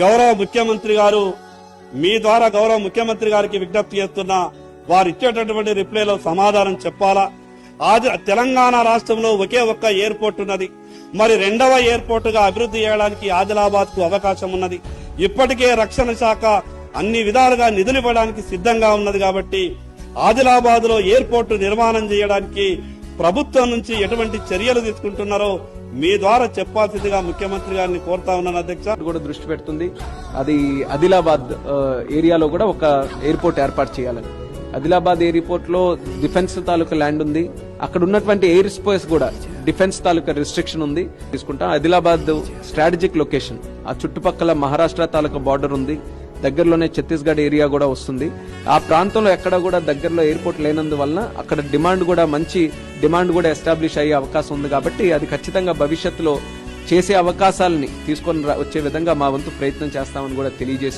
గౌరవ ముఖ్యమంత్రి గారు మీ ద్వారా గౌరవ ముఖ్యమంత్రి గారికి విజ్ఞప్తి చేస్తున్నా, వారు ఇచ్చేటటువంటి రిప్లైలో సమాధానం చెప్పాలా. తెలంగాణ రాష్ట్రంలో ఒకే ఒక్క ఎయిర్పోర్ట్ ఉన్నది, మరి రెండవ ఎయిర్పోర్ట్ గా అభివృద్ధి చేయడానికి ఆదిలాబాద్ కు అవకాశం ఉన్నది. ఇప్పటికే రక్షణ శాఖ అన్ని విధాలుగా నిధులు ఇవ్వడానికి సిద్ధంగా ఉన్నది. కాబట్టి ఆదిలాబాద్ లో ఎయిర్పోర్ట్ నిర్మాణం చేయడానికి ప్రభుత్వం నుంచి ఎటువంటి చర్యలు తీసుకుంటున్నారో మీ ద్వారా చెప్పాల్సిందిగా ముఖ్యమంత్రి గారిని కోరుతా ఉన్నాను. అధ్యక్ష కూడా దృష్టి పెడుతుంది. అది ఆదిలాబాద్ ఏరియాలో కూడా ఒక ఎయిర్పోర్ట్ ఏర్పాటు చేయాలని. ఆదిలాబాద్ ఎయిర్పోర్ట్ లో డిఫెన్స్ తాలూకా ల్యాండ్ ఉంది. అక్కడ ఉన్నటువంటి ఎయిర్ స్పేస్ కూడా డిఫెన్స్ తాలూకా రిస్ట్రిక్షన్ ఉంది. తీసుకుంటాం ఆదిలాబాద్ స్ట్రాటజిక్ లొకేషన్, ఆ చుట్టుపక్కల మహారాష్ట్ర తాలూకా బార్డర్ ఉంది, దగ్గరలోనే ఛత్తీస్గఢ్ ఏరియా కూడా వస్తుంది. ఆ ప్రాంతంలో ఎక్కడ కూడా దగ్గరలో ఎయిర్పోర్ట్ లేనందువలన అక్కడ మంచి డిమాండ్ కూడా ఎస్టాబ్లిష్ అయ్యే అవకాశం ఉంది. కాబట్టి అది ఖచ్చితంగా భవిష్యత్తులో చేసే అవకాశాలని తీసుకొని వచ్చే విధంగా మా వంతు ప్రయత్నం చేస్తామని కూడా తెలియజేశాం.